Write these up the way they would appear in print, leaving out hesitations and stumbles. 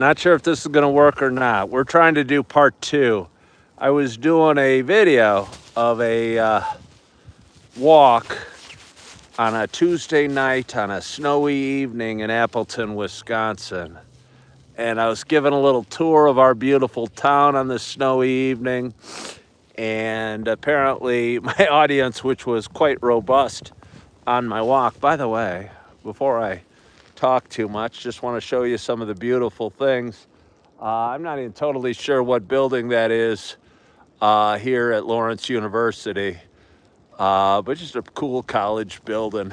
Not sure if this is going to work or not. We're trying to do part 2. I was doing a video of a walk on a Tuesday night on a snowy evening in Appleton, Wisconsin. And I was given a little tour of our beautiful town on this snowy evening. And apparently my audience, which was quite robust on my walk. By the way, before I talk too much, just want to show you some of the beautiful things. I'm not even totally sure what building that is here at Lawrence University, but just a cool college building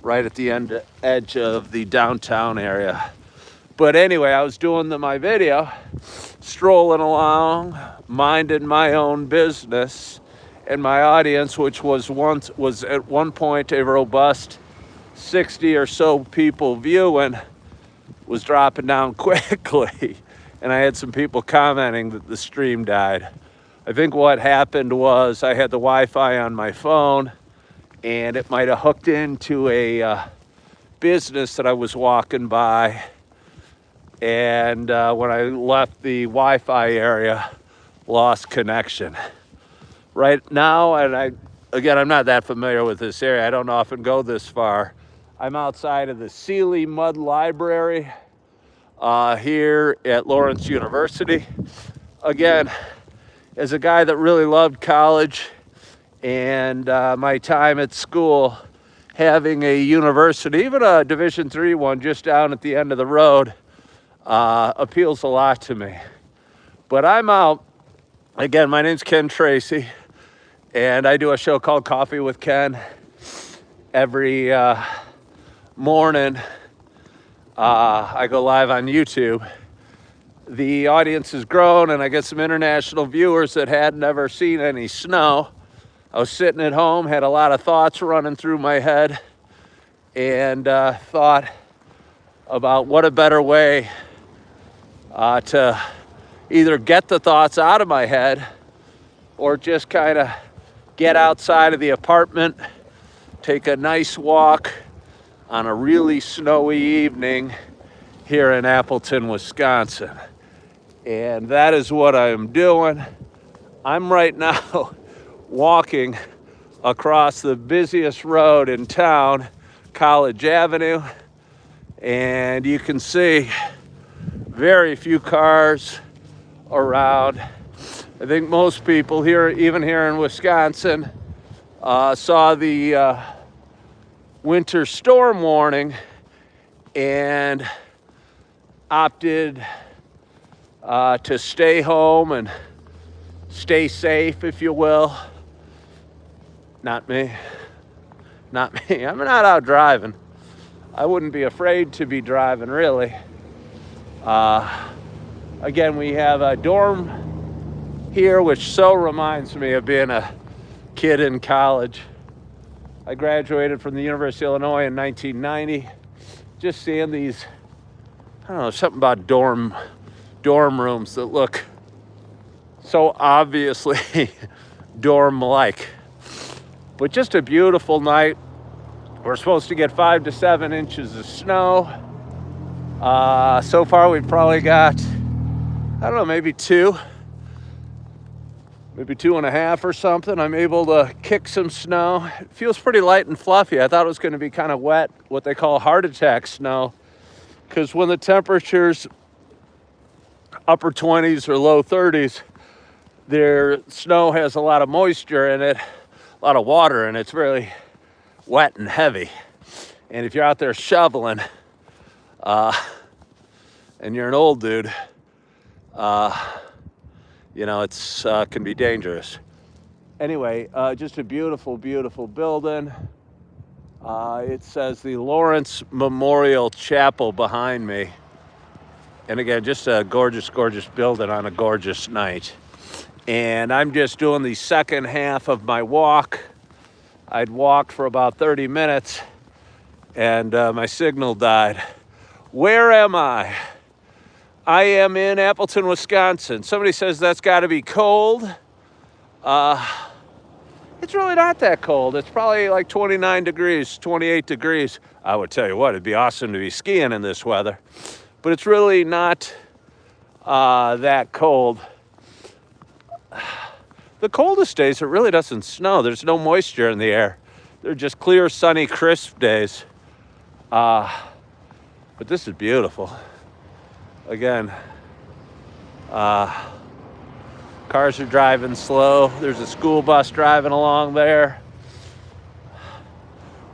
right at the edge of the downtown area. But anyway, I was doing my video, strolling along, minding my own business, and my audience, which was at one point a robust 60 or so people viewing, was dropping down quickly. And I had some people commenting that the stream died. I think what happened was I had the Wi-Fi on my phone and it might have hooked into a business that I was walking by. And when I left the Wi-Fi area, lost connection. Right now, and I'm not that familiar with this area. I don't often go this far. I'm outside of the Sealy Mud Library here at Lawrence University. Again, as a guy that really loved college and my time at school, having a university, even a Division III one just down at the end of the road, appeals a lot to me. But I'm out. Again, my name's Ken Tracy, and I do a show called Coffee with Ken every morning. I go live on YouTube. The audience has grown, and I get some international viewers that had never seen any snow. I was sitting at home, had a lot of thoughts running through my head, and thought about what a better way to either get the thoughts out of my head or just kind of get outside of the apartment, take a nice walk on a really snowy evening here in Appleton, Wisconsin. And that is what I'm doing. I'm right now walking across the busiest road in town, College Avenue, and you can see very few cars around. I think most people here, even here in Wisconsin, saw the winter storm warning and opted to stay home and stay safe, if you will. Not me. Not me. I'm not out driving. I wouldn't be afraid to be driving, really. Again, we have a dorm here, which so reminds me of being a kid in college. I graduated from the University of Illinois in 1990. Just seeing these, I don't know, something about dorm rooms that look so obviously dorm-like. But just a beautiful night. We're supposed to get 5 to 7 inches of snow. So far we've probably got, I don't know, maybe 2, maybe 2.5 or something. I'm able to kick some snow. It feels pretty light and fluffy. I thought it was going to be kind of wet, what they call heart attack snow, because when the temperature's upper 20s or low 30s, their snow has a lot of moisture in it, a lot of water, and it's really wet and heavy. And if you're out there shoveling, and you're an old dude, it's can be dangerous. Anyway, just a beautiful, beautiful building. It says the Lawrence Memorial Chapel behind me. And again, just a gorgeous, gorgeous building on a gorgeous night. And I'm just doing the second half of my walk. I'd walked for about 30 minutes and my signal died. Where am I? I am in Appleton, Wisconsin. Somebody says that's got to be cold. It's really not that cold. It's probably like 29 degrees, 28 degrees. I would tell you what, it'd be awesome to be skiing in this weather. But it's really not that cold. The coldest days, it really doesn't snow. There's no moisture in the air. They're just clear, sunny, crisp days. But this is beautiful. Again, cars are driving slow. There's a school bus driving along there.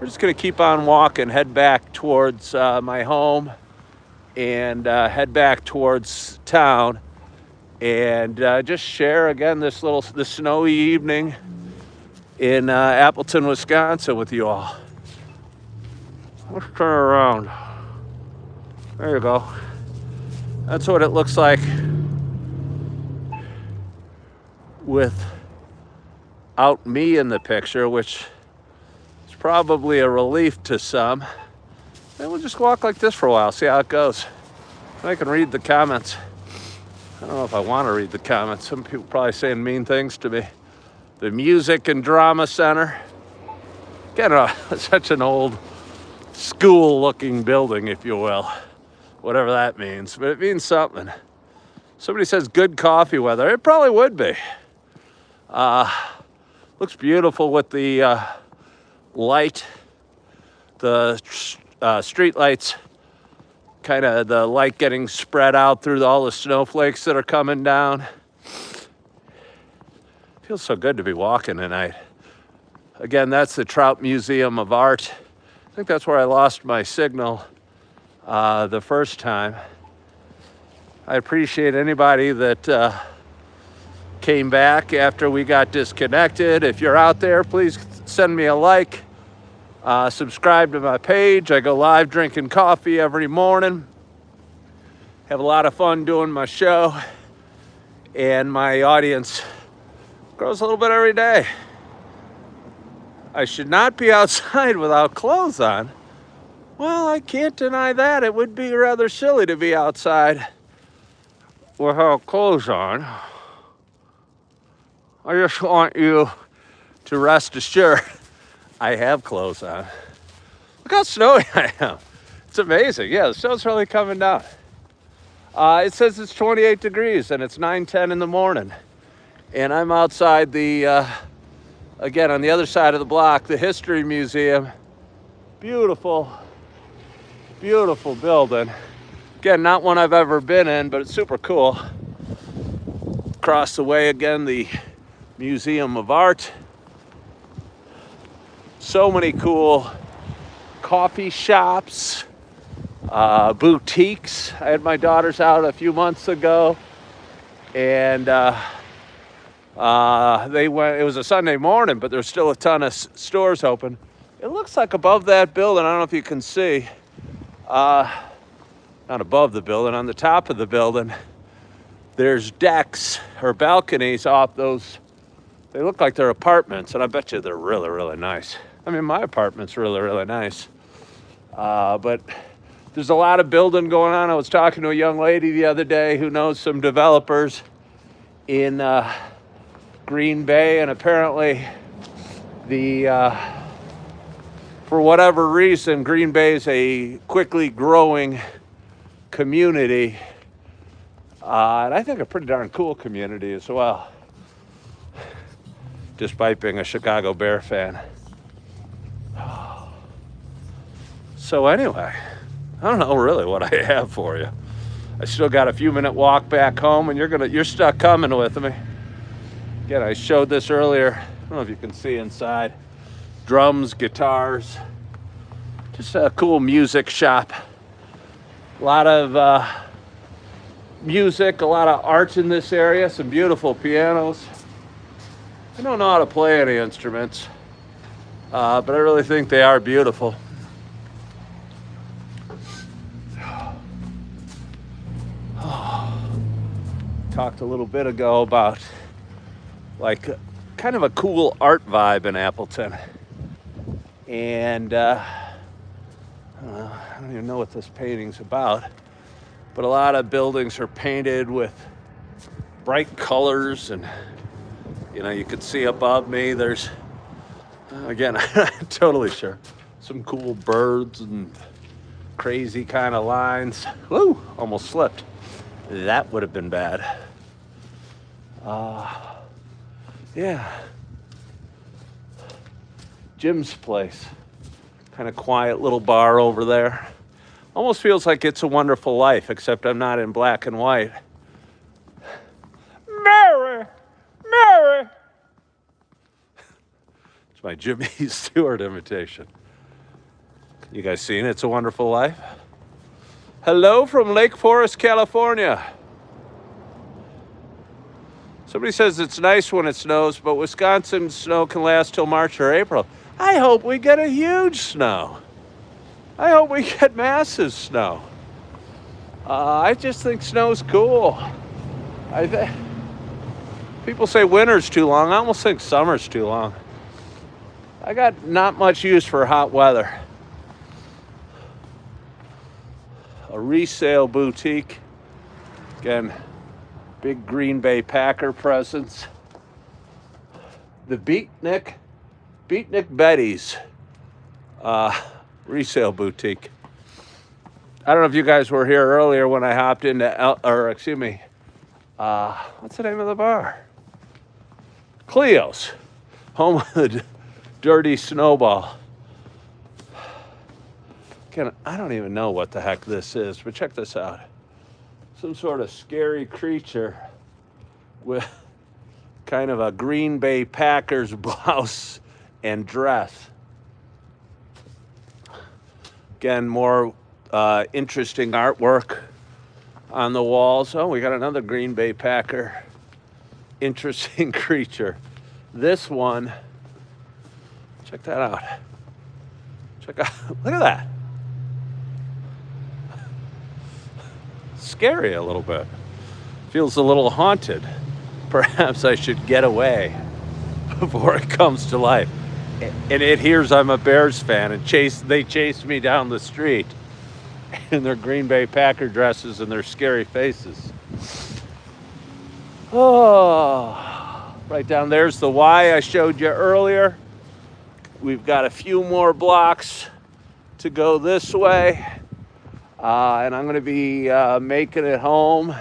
We're just gonna keep on walking, head back towards my home and head back towards town and just share again this snowy evening in Appleton, Wisconsin with you all. Let's turn around. There you go. That's what it looks like without me in the picture, which is probably a relief to some. And we'll just walk like this for a while, see how it goes. I can read the comments. I don't know if I want to read the comments. Some people probably saying mean things to me. The Music and Drama Center. Again, such an old school-looking building, if you will. Whatever that means, but it means something. Somebody says good coffee weather. It probably would be. Looks beautiful with the light, the street lights, kind of the light getting spread out through all the snowflakes that are coming down. Feels so good to be walking tonight. Again, that's the Trout Museum of Art. I think that's where I lost my signal the first time. I appreciate anybody that came back after we got disconnected. If you're out there, please send me a like. Subscribe to my page. I go live drinking coffee every morning. Have a lot of fun doing my show. And my audience grows a little bit every day. I should not be outside without clothes on. Well, I can't deny that. It would be rather silly to be outside without clothes on. I just want you to rest assured I have clothes on. Look how snowy I am. It's amazing. Yeah, the snow's really coming down. It says it's 28 degrees and it's 9:10 in the morning. And I'm outside the, again, on the other side of the block, the History Museum. Beautiful, beautiful building. Again, not one I've ever been in, but it's super cool. Across the way, again, the Museum of Art. So many cool coffee shops, boutiques. I had my daughters out a few months ago, and they went. It was a Sunday morning, but there's still a ton of stores open. It looks like above that building, I don't know if you can see, not above the building, on the top of the building, there's decks or balconies off those. They look like they're apartments, and I bet you they're really, really nice. I mean, my apartment's really, really nice. But there's a lot of building going on. I was talking to a young lady the other day who knows some developers in Green Bay, and apparently for whatever reason, Green Bay is a quickly growing community, and I think a pretty darn cool community as well, despite being a Chicago Bear fan. So anyway, I don't know really what I have for you. I still got a few minute walk back home, and you're stuck coming with me. Again, I showed this earlier. I don't know if you can see inside. Drums, guitars, just a cool music shop. A lot of music, a lot of art in this area, some beautiful pianos. I don't know how to play any instruments, but I really think they are beautiful. Talked a little bit ago about like kind of a cool art vibe in Appleton. And I don't even know what this painting's about, but a lot of buildings are painted with bright colors, and you can see above me there's, again, I'm not totally sure, some cool birds and crazy kind of lines. Woo, almost slipped. That would have been bad. Yeah. Jim's place. Kind of quiet little bar over there. Almost feels like It's a Wonderful Life, except I'm not in black and white. Mary! Mary! It's my Jimmy Stewart imitation. You guys seen It's a Wonderful Life? Hello from Lake Forest, California. Somebody says it's nice when it snows, but Wisconsin snow can last till March or April. I hope we get a huge snow. I hope we get massive snow. I just think snow's cool. People say winter's too long. I almost think summer's too long. I got not much use for hot weather. A resale boutique. Again, big Green Bay Packer presence. The Beatnik Betty's resale boutique. I don't know if you guys were here earlier when I hopped into, what's the name of the bar? Cleo's, home of the Dirty Snowball. Again, I don't even know what the heck this is, but check this out. Some sort of scary creature with kind of a Green Bay Packers blouse and dress. Again, more interesting artwork on the walls. Oh, we got another Green Bay Packer. Interesting creature. This one, check that out. Look at that. Scary a little bit. Feels a little haunted. Perhaps I should get away before it comes to life. And it hears I'm a Bears fan, and they chase me down the street in their Green Bay Packer dresses and their scary faces. Oh, right down there's the Y I showed you earlier. We've got a few more blocks to go this way, and I'm going to be making it home.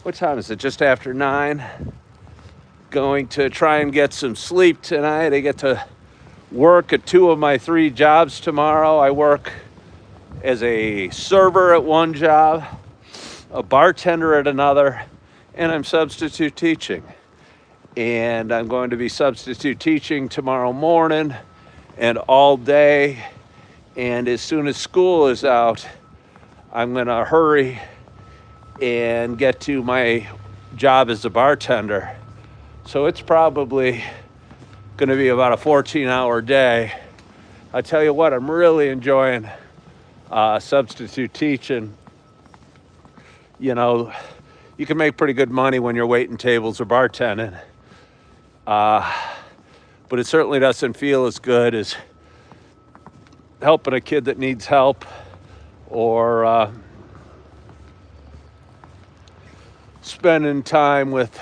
What time is it? Just after 9. Going to try and get some sleep tonight. I get to work at 2 of my 3 jobs tomorrow. I work as a server at one job, a bartender at another, and I'm substitute teaching. And I'm going to be substitute teaching tomorrow morning and all day. And as soon as school is out, I'm going to hurry and get to my job as a bartender. So it's probably going to be about a 14-hour day. I tell you what, I'm really enjoying substitute teaching. You know, you can make pretty good money when you're waiting tables or bartending. But it certainly doesn't feel as good as helping a kid that needs help, or spending time with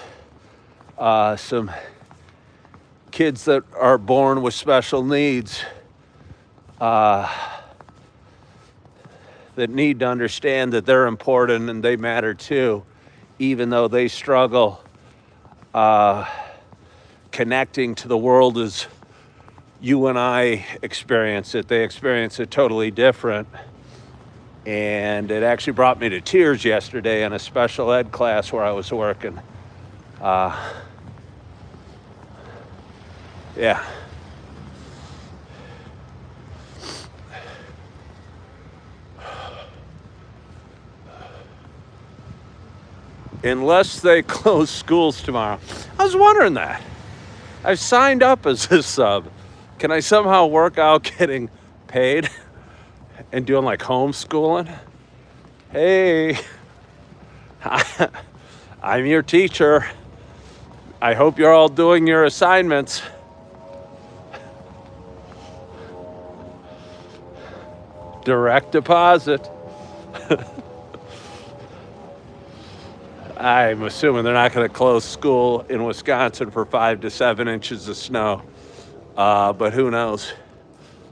some kids that are born with special needs, that need to understand that they're important and they matter too, even though they struggle connecting to the world as you and I experience it. They experience it totally different. And it actually brought me to tears yesterday in a special ed class where I was working. Yeah. Unless they close schools tomorrow. I was wondering that. I've signed up as a sub. Can I somehow work out getting paid and doing like homeschooling? Hey, I'm your teacher. I hope you're all doing your assignments. Direct deposit. I'm assuming they're not going to close school in Wisconsin for 5 to 7 inches of snow. But who knows?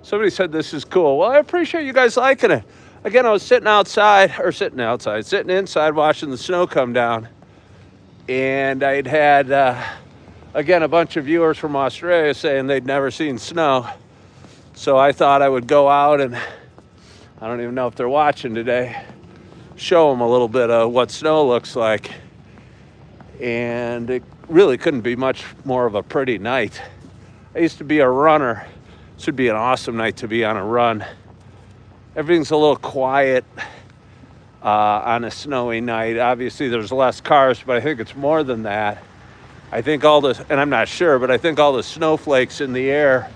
Somebody said this is cool. Well, I appreciate you guys liking it. again, I was sitting inside watching the snow come down. And I'd had, again, a bunch of viewers from Australia saying they'd never seen snow. So I thought I would go out and, I don't even know if they're watching today, show them a little bit of what snow looks like. And it really couldn't be much more of a pretty night. I used to be a runner. This would be an awesome night to be on a run. Everything's a little quiet on a snowy night. Obviously there's less cars, but I think it's more than that. I think all this, and I'm not sure, but I think all the snowflakes in the air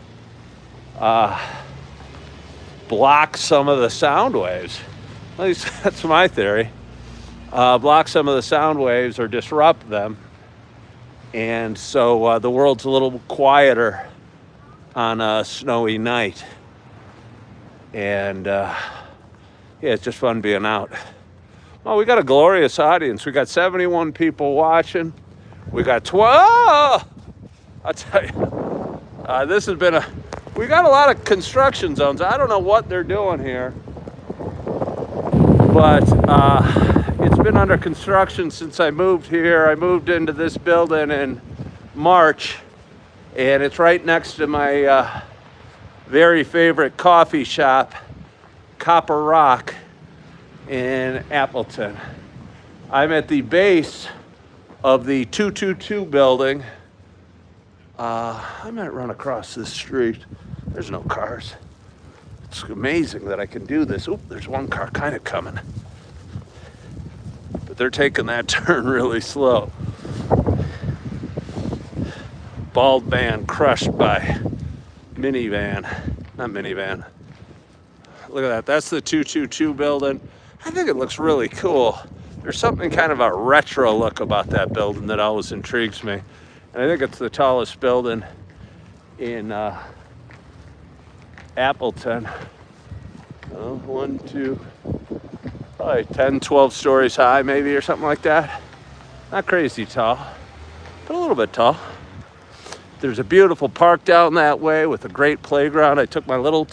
block some of the sound waves. At least that's my theory. Block some of the sound waves or disrupt them. And so the world's a little quieter on a snowy night. And yeah, it's just fun being out. Well, we got a glorious audience. We got 71 people watching. We got 12. I'll tell you, this has been we got a lot of construction zones. I don't know what they're doing here, but it's been under construction since I moved here. I moved into this building in March, and it's right next to my very favorite coffee shop, Copper Rock in Appleton. I'm at the base of the 222 building. I might run across this street. There's no cars. It's amazing that I can do this. Oop, there's one car kind of coming. But they're taking that turn really slow. Bald man crushed by minivan. Not minivan. Look at that. That's the 222 building. I think it looks really cool. There's something kind of a retro look about that building that always intrigues me. And I think it's the tallest building in Appleton. 1, 2, probably 10, 12 stories high maybe, or something like that. Not crazy tall, but a little bit tall. There's a beautiful park down that way with a great playground. I took my little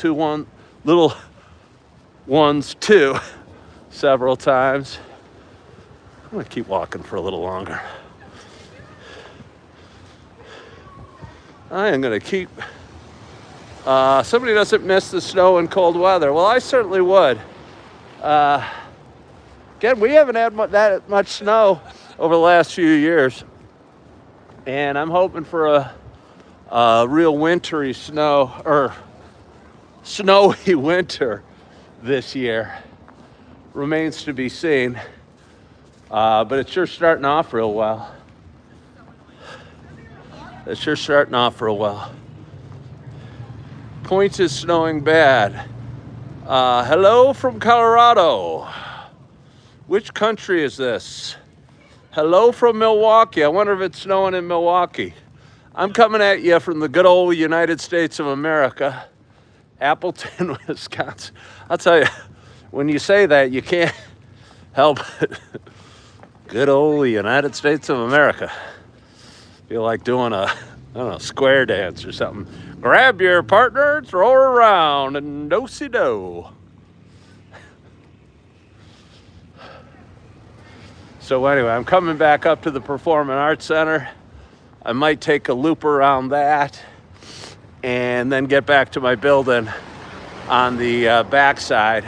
ones too several times. I'm gonna keep walking for a little longer. I am gonna keep, somebody doesn't miss the snow and cold weather. Well, I certainly would. Again, we haven't had that much snow over the last few years. And I'm hoping for a real wintry snow, or snowy winter this year. Remains to be seen. But it's sure starting off real well. It's sure starting off real well. Point is snowing bad. Hello from Colorado. Which country is this? Hello from Milwaukee. I wonder if it's snowing in Milwaukee. I'm coming at you from the good old United States of America, Appleton, Wisconsin. I'll tell you, when you say that, you can't help it. Good old United States of America. Feel like doing a, I don't know, square dance or something. Grab your partner, throw her around, and do-si-do. So anyway, I'm coming back up to the Performing Arts Center. I might take a loop around that and then get back to my building on the backside.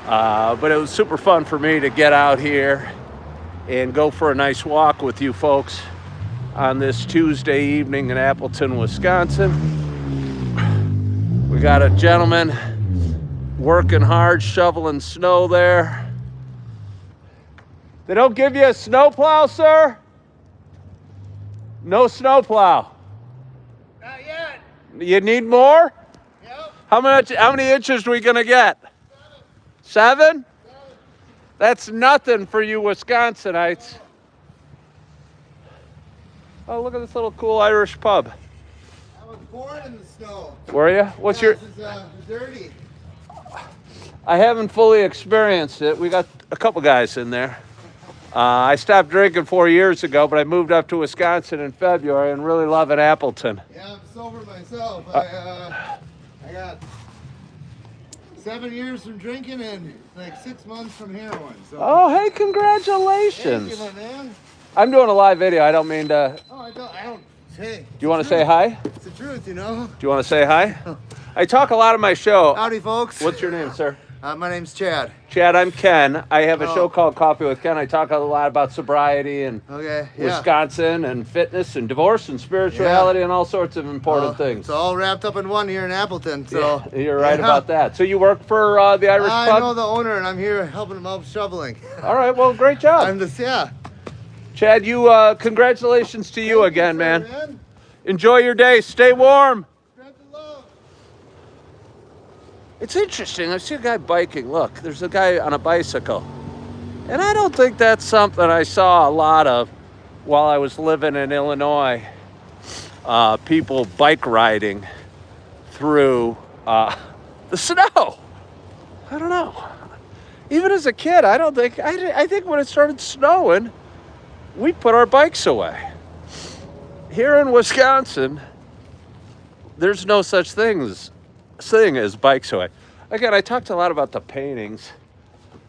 But it was super fun for me to get out here and go for a nice walk with you folks on this Tuesday evening in Appleton, Wisconsin. We got a gentleman working hard, shoveling snow there. They don't give you a snowplow, sir? No snowplow. Not yet. You need more? Yep. How many inches are we gonna get? 7? That's nothing for you Wisconsinites. Oh, look at this little cool Irish pub. I was born in the snow. Were you? What's your? This is dirty. I haven't fully experienced it. We got a couple guys in there. I stopped drinking 4 years ago, but I moved up to Wisconsin in February and really love it, Appleton. Yeah, I'm sober myself. I got 7 years from drinking and like 6 months from heroin. So. Oh, hey, Thank congratulations. you, my man. I'm doing a live video. I don't mean to. Oh, I don't. Hey. Do you want to say hi? It's the truth, you know. Do you want to say hi? I talk a lot on my show. Howdy, folks. What's your name, sir? My name's Chad. Chad, I'm Ken. I have a show called Coffee with Ken. I talk a lot about sobriety and Wisconsin and fitness and divorce and spirituality and all sorts of important things. It's all wrapped up in one here in Appleton. So yeah, you're right about that. So you work for the Irish Pub? I know the owner, and I'm here helping him out shoveling. All right. Well, great job. I'm just Chad, you congratulations to you again, man. Enjoy your day. Stay warm. It's interesting. I see a guy biking. Look, there's a guy on a bicycle. And I don't think that's something I saw a lot of while I was living in Illinois. People bike riding through the snow. I don't know. Even as a kid, I think when it started snowing, we put our bikes away. Here in Wisconsin, there's no such thing as bikes away. Again, I talked a lot about the paintings.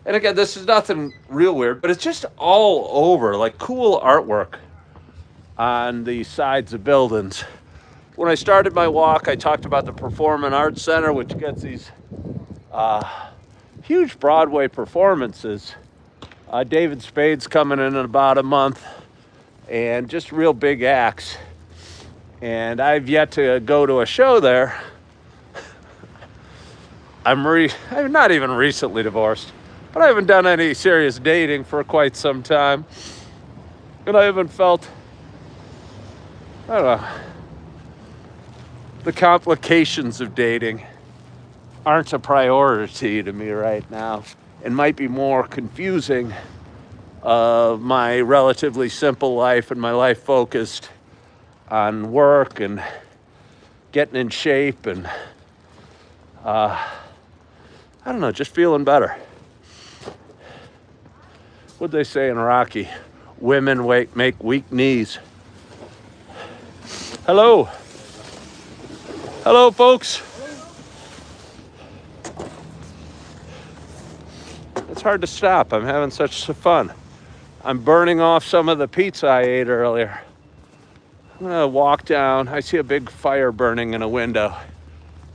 And again, this is nothing real weird, but it's just all over, like cool artwork on the sides of buildings. When I started my walk, I talked about the Performing Arts Center, which gets these huge Broadway performances. David Spade's coming in about a month, and just real big acts. And I've yet to go to a show there. I'm not even recently divorced, but I haven't done any serious dating for quite some time. And I haven't felt, I don't know, the complications of dating aren't a priority to me right now, and might be more confusing of my relatively simple life and my life focused on work and getting in shape and I don't know, just feeling better. What'd they say in Rocky? Women make weak knees. Hello. Hello, folks. It's hard to stop. I'm having such fun. I'm burning off some of the pizza I ate earlier. I'm gonna walk down. I see a big fire burning in a window.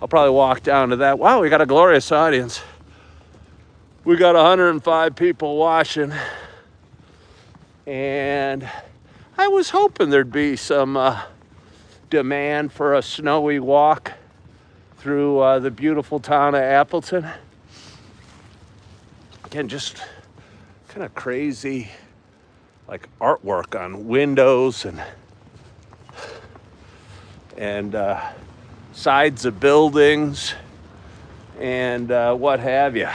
I'll probably walk down to that. Wow, we got a glorious audience. We got 105 people watching. And I was hoping there'd be some demand for a snowy walk through the beautiful town of Appleton. Again, just kind of crazy, like artwork on windows and sides of buildings and what have you.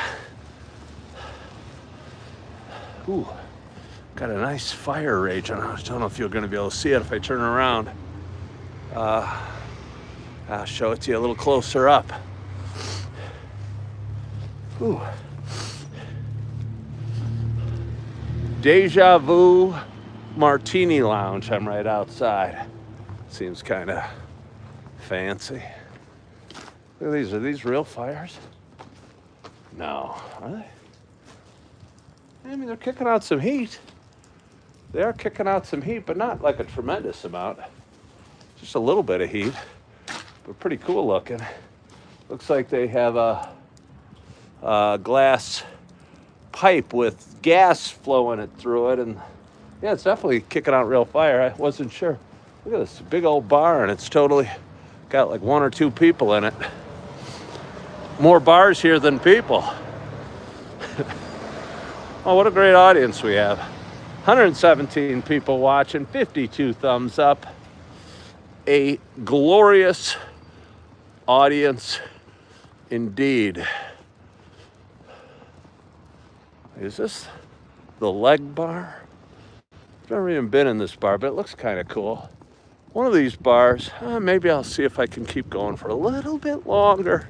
Ooh, got a nice fire raging. I don't know if you're going to be able to see it if I turn around. I'll show it to you a little closer up. Ooh. Deja Vu Martini Lounge. I'm right outside. Seems kind of fancy. Look at these. Are these real fires? No. Are they? I mean, they're kicking out some heat. They are kicking out some heat, but not like a tremendous amount. Just a little bit of heat, but pretty cool looking. Looks like they have a glass pipe with gas flowing it through it, and yeah, it's definitely kicking out real fire. I wasn't sure. Look at this big old bar, and it's totally got like 1 or 2 people in it. More bars here than people. Oh, what a great audience we have. 117 people watching, 52 thumbs up. A glorious audience indeed. Is this the leg bar? I've never even been in this bar, but it looks kind of cool. One of these bars, maybe I'll see if I can keep going for a little bit longer.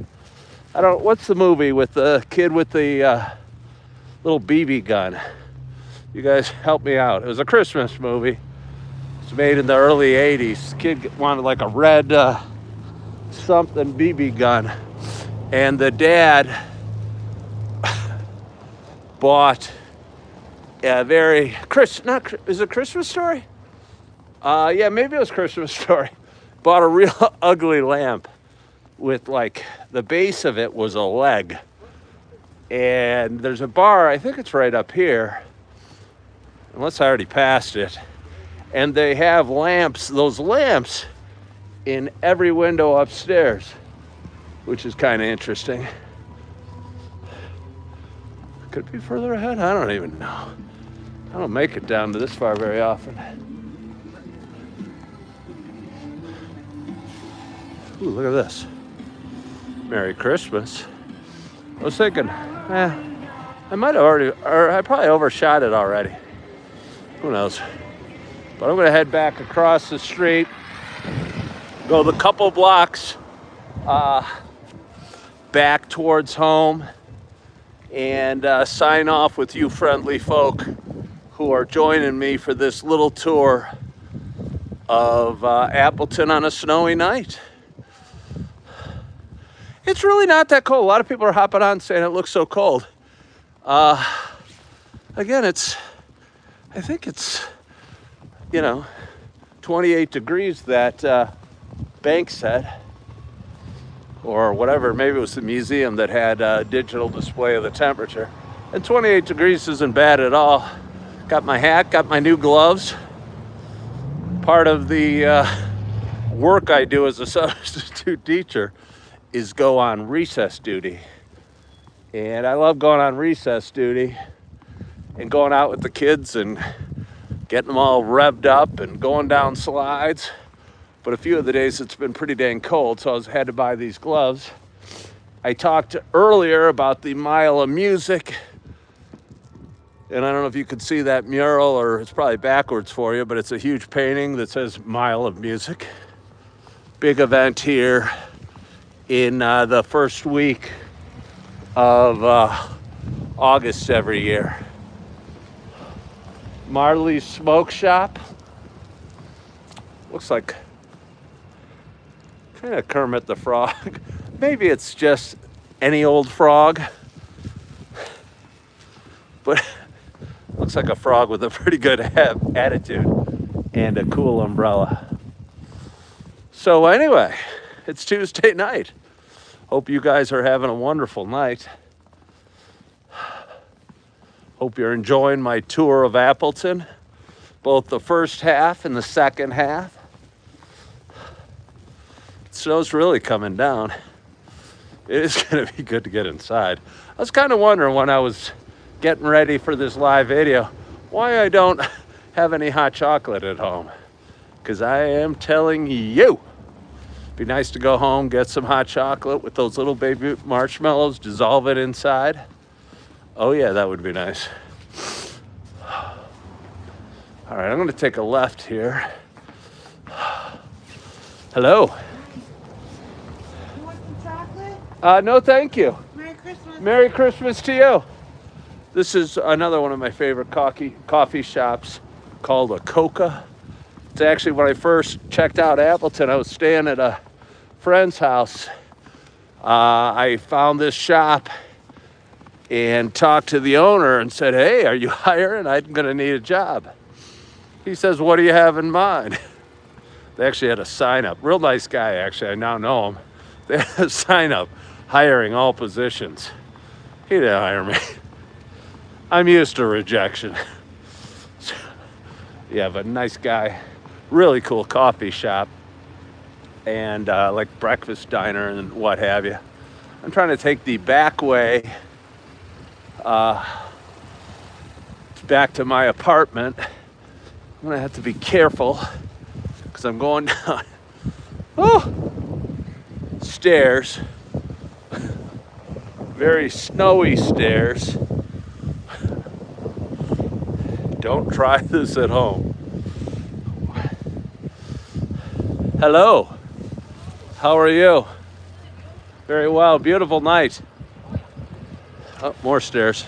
What's the movie with the kid with the little BB gun? You guys help me out. It was a Christmas movie. It's made in the early 80s. The kid wanted like a red something BB gun. And the dad bought a very is it Christmas Story? Yeah, maybe it was Christmas Story. Bought a real ugly lamp with like the base of it was a leg. And there's a bar, I think it's right up here, unless I already passed it. And they have lamps, those lamps in every window upstairs, which is kind of interesting. Could it be further ahead? I don't even know. I don't make it down to this far very often. Ooh, look at this. Merry Christmas. I was thinking, I might have already, or I probably overshot it already. Who knows? But I'm going to head back across the street, go the couple blocks back towards home, and sign off with you friendly folk who are joining me for this little tour of Appleton on a snowy night. It's really not that cold. A lot of people are hopping on saying it looks so cold. Again, I think it's, 28 degrees that bank said, or whatever. Maybe it was the museum that had a digital display of the temperature. And 28 degrees isn't bad at all. Got my hat, got my new gloves. Part of the work I do as a substitute teacher is go on recess duty. And I love going on recess duty and going out with the kids and getting them all revved up and going down slides. But a few of the days it's been pretty dang cold, so I had to buy these gloves. I talked earlier about the Mile of Music, and I don't know if you could see that mural, or it's probably backwards for you, but it's a huge painting that says Mile of Music. Big event here in the first week of August every year. Marley's Smoke Shop. Looks like kind of Kermit the Frog. Maybe it's just any old frog, but looks like a frog with a pretty good attitude and a cool umbrella. So anyway, it's Tuesday night. Hope you guys are having a wonderful night. Hope you're enjoying my tour of Appleton, both the first half and the second half. The snow's really coming down. It is going to be good to get inside. I was kind of wondering when I was getting ready for this live video why I don't have any hot chocolate at home. Because I am telling you, it'd be nice to go home, get some hot chocolate with those little baby marshmallows, dissolve it inside. Oh yeah, that would be nice. All right, I'm going to take a left here. Hello. You want some chocolate? No, thank you. Merry Christmas. Merry Christmas to you. This is another one of my favorite coffee shops called a Coca. It's actually, when I first checked out Appleton, I was staying at a friend's house. I found this shop and talked to the owner and said, hey, are you hiring? I'm going to need a job. He says, what do you have in mind? They actually had a sign up. Real nice guy, actually. I now know him. They had a sign up, hiring all positions. He didn't hire me. I'm used to rejection. Yeah, but nice guy. Really cool coffee shop. And like breakfast diner and what have you. I'm trying to take the back way back to my apartment. I'm gonna have to be careful because I'm going down stairs, very snowy stairs. Don't try this at home. Hello, how are you? Very well, beautiful night. Oh, more stairs.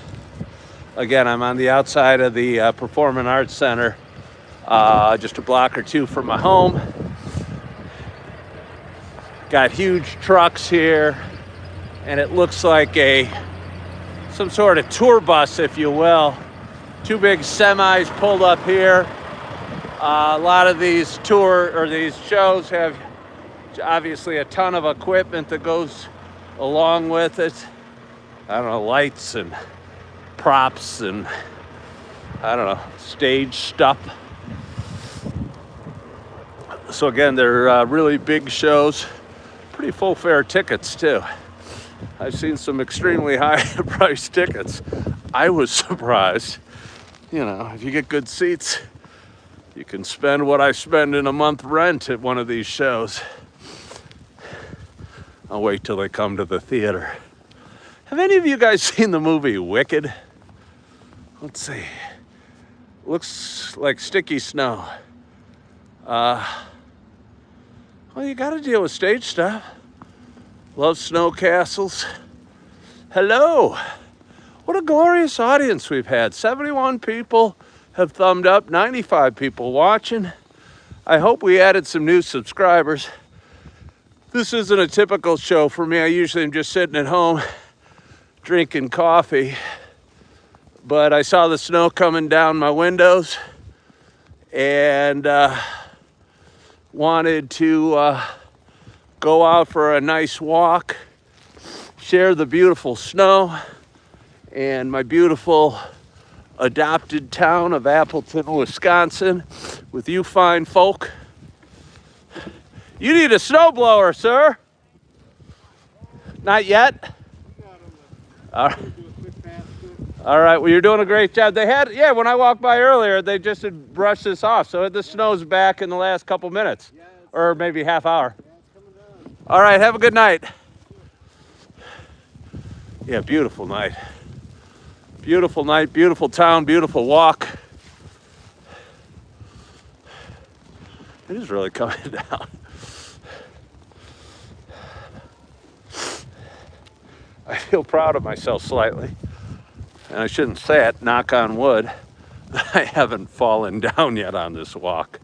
Again, I'm on the outside of the Performing Arts Center, just a block or two from my home. Got huge trucks here, and it looks like a some sort of tour bus, if you will. Two big semis pulled up here. A lot of these these shows have obviously a ton of equipment that goes along with it. I don't know, lights and props and I don't know, stage stuff. So again, they're really big shows. Pretty full fare tickets too. I've seen some extremely high price tickets. I was surprised. You know, if you get good seats, you can spend what I spend in a month rent at one of these shows. I'll wait till they come to the theater. Have any of you guys seen the movie Wicked? Let's see. Looks like sticky snow. Well, you gotta deal with stage stuff. Love snow castles. Hello. What a glorious audience we've had. 71 people have thumbed up, 95 people watching. I hope we added some new subscribers. This isn't a typical show for me. I usually am just sitting at home drinking coffee. But I saw the snow coming down my windows and wanted to go out for a nice walk, share the beautiful snow and my beautiful adopted town of Appleton, Wisconsin with you fine folk. You need a snowblower, sir. Not yet? All right. All right, well, you're doing a great job. They had, yeah, when I walked by earlier, they just had brushed this off. So the snow's back in the last couple minutes, or maybe half hour. All right, have a good night. Yeah, beautiful night. Beautiful night, beautiful town, beautiful walk. It is really coming down. I feel proud of myself slightly. And I shouldn't say it, knock on wood, I haven't fallen down yet on this walk.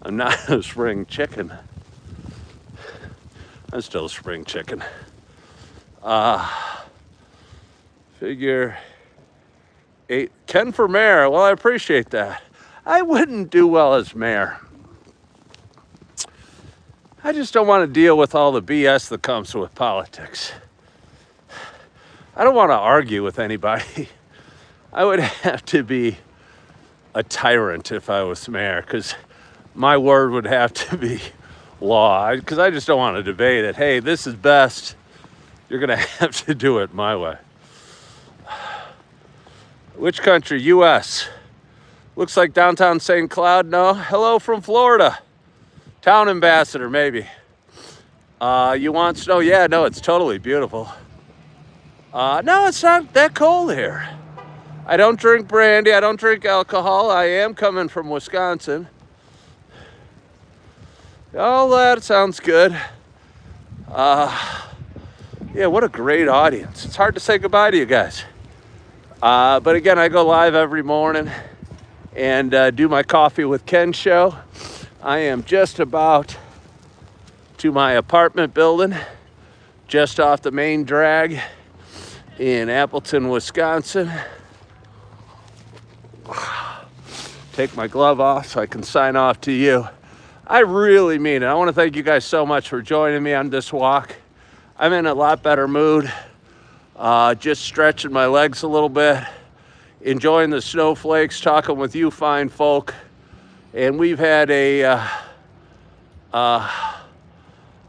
I'm not a spring chicken. I'm still a spring chicken. Figure 8. Ken for mayor. Well, I appreciate that. I wouldn't do well as mayor. I just don't want to deal with all the BS that comes with politics. I don't want to argue with anybody. I would have to be a tyrant if I was mayor, because my word would have to be law. Because I just don't want to debate it. Hey, this is best. You're going to have to do it my way. Which country? U.S. Looks like downtown St. Cloud. No. Hello from Florida. Town ambassador, maybe. You want snow? Yeah, no, it's totally beautiful. No, it's not that cold here. I don't drink brandy. I don't drink alcohol. I am coming from Wisconsin. All that sounds good. Yeah, what a great audience. It's hard to say goodbye to you guys. But again, I go live every morning and do my Coffee with Ken show. I am just about to my apartment building, just off the main drag in Appleton, Wisconsin. Take my glove off so I can sign off to you. I really mean it. I want to thank you guys so much for joining me on this walk. I'm in a lot better mood. Just stretching my legs a little bit, enjoying the snowflakes, talking with you fine folk. And we've had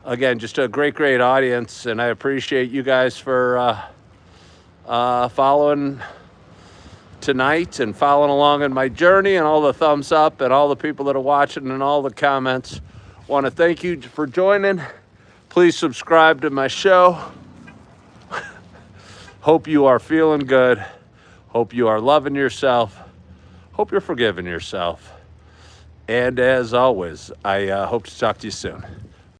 again, just a great audience. And I appreciate you guys for following tonight and following along in my journey, and all the thumbs up and all the people that are watching and all the comments. Want to thank you for joining. Please subscribe to my show. Hope you are feeling good. Hope you are loving yourself. Hope you're forgiving yourself. And as always, I hope to talk to you soon.